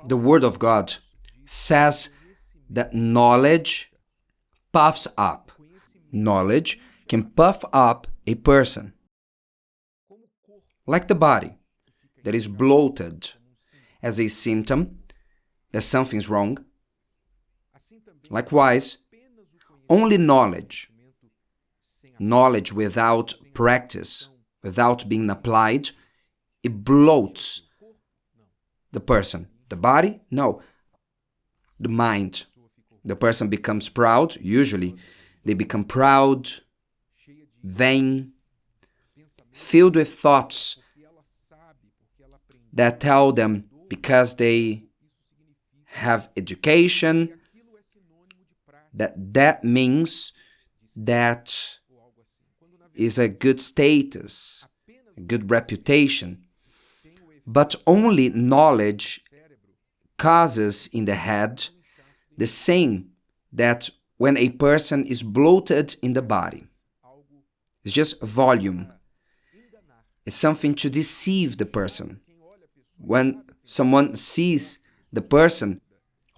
The Word of God says that knowledge puffs up. Knowledge can puff up a person. Like the body that is bloated as a symptom that something's wrong. Likewise, only knowledge without practice, without being applied, it bloats the person. The body? No. The mind. The person becomes proud. Usually, they become proud, vain, filled with thoughts that tell them because they have education, that means that is a good status, a good reputation. But only knowledge causes in the head the same that when a person is bloated in the body. It's just volume. It's something to deceive the person. When someone sees the person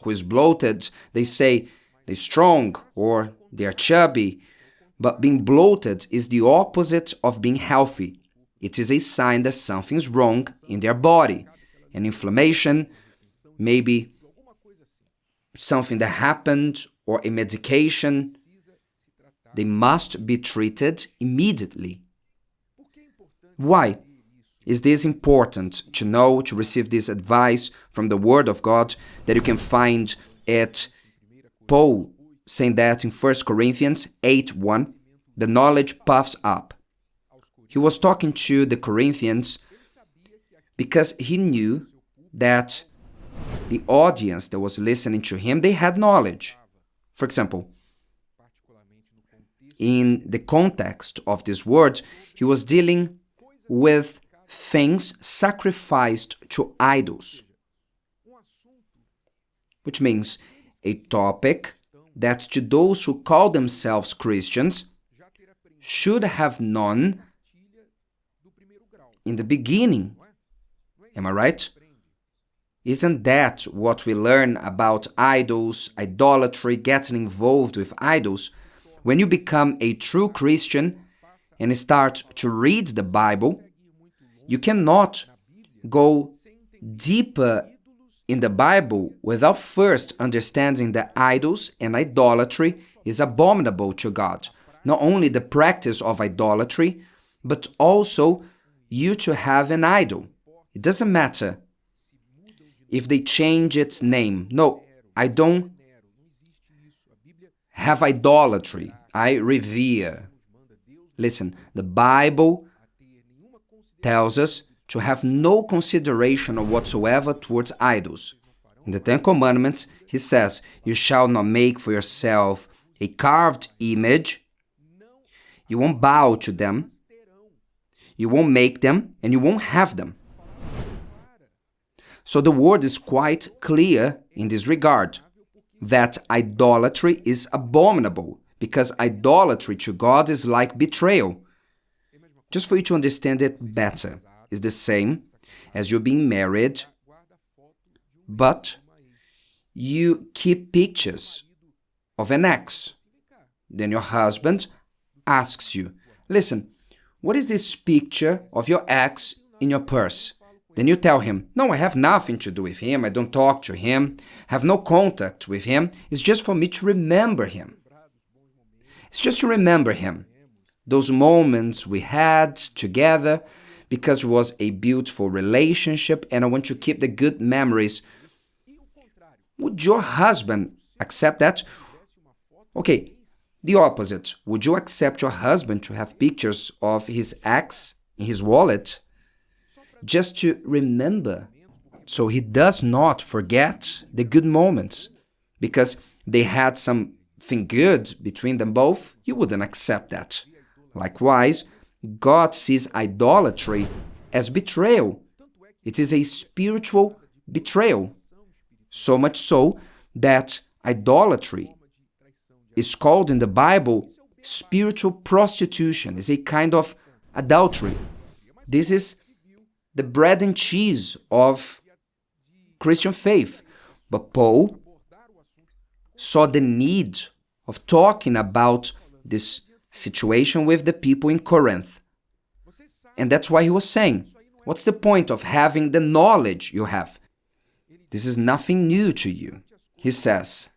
who is bloated, they say they're strong or they're chubby. But being bloated is the opposite of being healthy. It is a sign that something's wrong in their body. An inflammation, maybe something that happened, or a medication. They must be treated immediately. Why is this important to know, to receive this advice from the Word of God that you can find at Paul saying that in 1 Corinthians 8:1, the knowledge puffs up. He was talking to the Corinthians because he knew that the audience that was listening to him, they had knowledge. For example, in the context of this word, he was dealing with things sacrificed to idols, which means a topic that to those who call themselves Christians should have known in the beginning. Am I right? Isn't that what we learn about idols, idolatry, getting involved with idols? When you become a true Christian and start to read the Bible, you cannot go deeper in the Bible without first understanding that idols and idolatry is abominable to God. Not only the practice of idolatry, but also you to have an idol. It doesn't matter if they change its name. No, I don't have idolatry. I revere. Listen, the Bible tells us to have no consideration whatsoever towards idols. In the Ten Commandments, he says, you shall not make for yourself a carved image. You won't bow to them. You won't make them, and you won't have them. So the word is quite clear in this regard, that idolatry is abominable, because idolatry to God is like betrayal. Just for you to understand it better, it's the same as you being married, but you keep pictures of an ex. Then your husband asks you, listen, what is this picture of your ex in your purse? Then you tell him, no, I have nothing to do with him, I don't talk to him, have no contact with him, it's just for me to remember him. It's just to remember him. Those moments we had together, because it was a beautiful relationship and I want to keep the good memories. Would your husband accept that? Okay, the opposite. Would you accept your husband to have pictures of his ex in his wallet just to remember, so he does not forget the good moments? Because they had something good between them both, you wouldn't accept that. Likewise, God sees idolatry as betrayal. It is a spiritual betrayal. So much so that idolatry is called in the Bible spiritual prostitution. It's a kind of adultery. This is the bread and cheese of Christian faith. But Paul saw the need of talking about this situation with the people in Corinth. And that's why he was saying, what's the point of having the knowledge you have? This is nothing new to you. He says,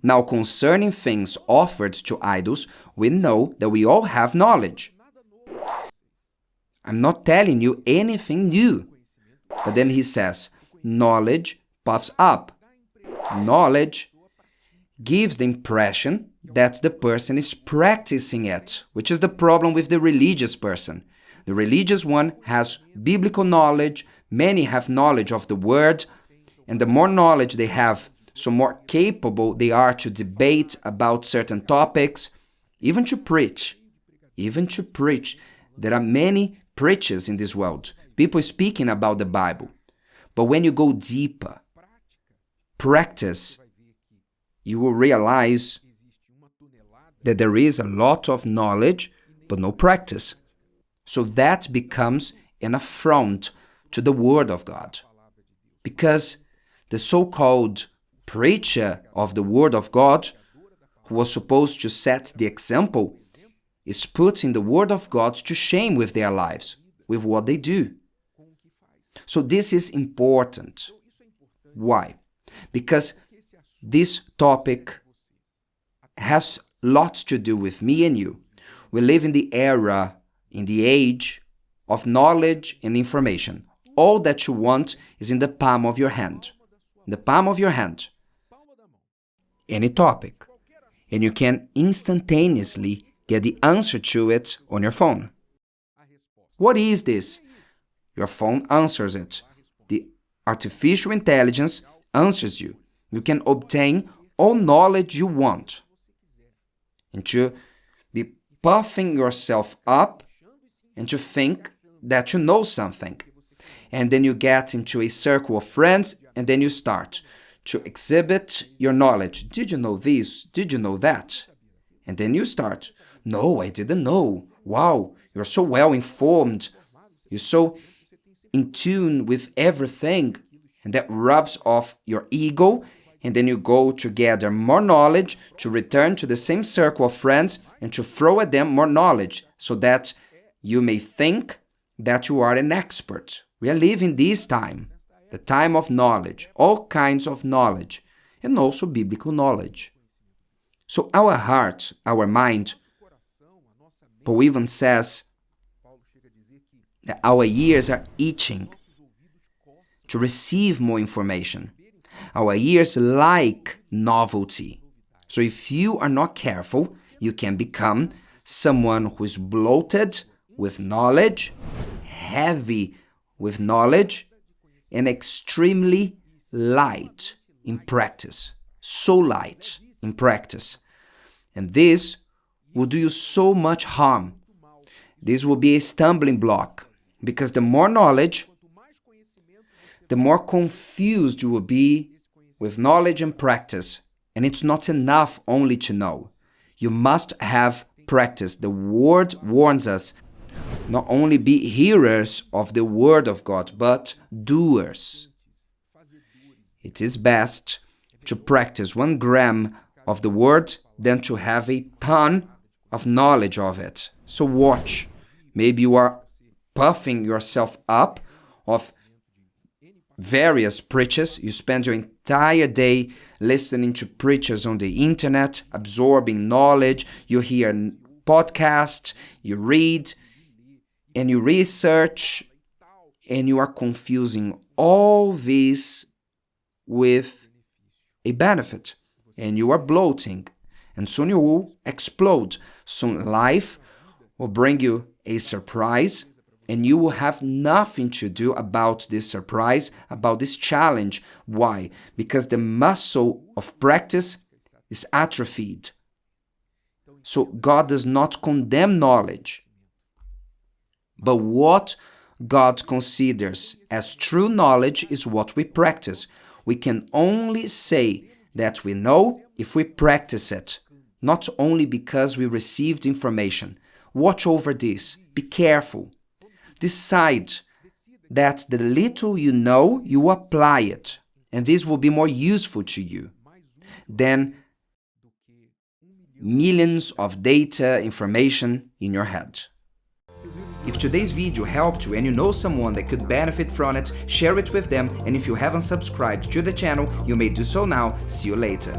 now concerning things offered to idols, we know that we all have knowledge. I'm not telling you anything new. But then he says, knowledge puffs up. Knowledge gives the impression that the person is practicing it, which is the problem with the religious person. The religious one has biblical knowledge, many have knowledge of the word, and the more knowledge they have, so more capable they are to debate about certain topics, even to preach. Even to preach. There are many preachers in this world, people speaking about the Bible. But when you go deeper, practice, you will realize that there is a lot of knowledge, but no practice. So that becomes an affront to the Word of God. Because the so-called preacher of the Word of God, who was supposed to set the example, is putting the Word of God to shame with their lives, with what they do. So this is important. Why? Because this topic has lots to do with me and you. We live in the era, in the age of knowledge and information. All that you want is in the palm of your hand. In the palm of your hand. Any topic. And you can instantaneously get the answer to it on your phone. What is this? Your phone answers it. The artificial intelligence answers you. You can obtain all knowledge you want. And to be puffing yourself up and to think that you know something. And then you get into a circle of friends and then you start to exhibit your knowledge. Did you know this? Did you know that? And then you start. No, I didn't know. Wow, you're so well informed. You're so in tune with everything. And that rubs off your ego. And then you go to gather more knowledge, to return to the same circle of friends and to throw at them more knowledge so that you may think that you are an expert. We are living this time, the time of knowledge, all kinds of knowledge, and also biblical knowledge. So our heart, our mind, Paul even says that our ears are itching to receive more information. Our ears like novelty. So if you are not careful, you can become someone who is bloated with knowledge, heavy with knowledge, and extremely light in practice. So light in practice. And this will do you so much harm. This will be a stumbling block, because the more knowledge, the more confused you will be with knowledge and practice. And it's not enough only to know. You must have practice. The Word warns us not only be hearers of the Word of God, but doers. It is best to practice 1 gram of the Word than to have a ton of knowledge of it. So watch. Maybe you are puffing yourself up of various preachers. You spend your entire day listening to preachers on the internet, absorbing knowledge. You hear podcasts, you read, and you research, and you are confusing all this with a benefit. And you are bloating, and soon you will explode. Soon life will bring you a surprise, and you will have nothing to do about this surprise, about this challenge. Why? Because the muscle of practice is atrophied. So God does not condemn knowledge. But what God considers as true knowledge is what we practice. We can only say that we know if we practice it, not only because we received information. Watch over this. Be careful. Decide that the little you know, you apply it, and this will be more useful to you than millions of data information in your head. If today's video helped you and you know someone that could benefit from it, share it with them, and if you haven't subscribed to the channel, you may do so now. See you later.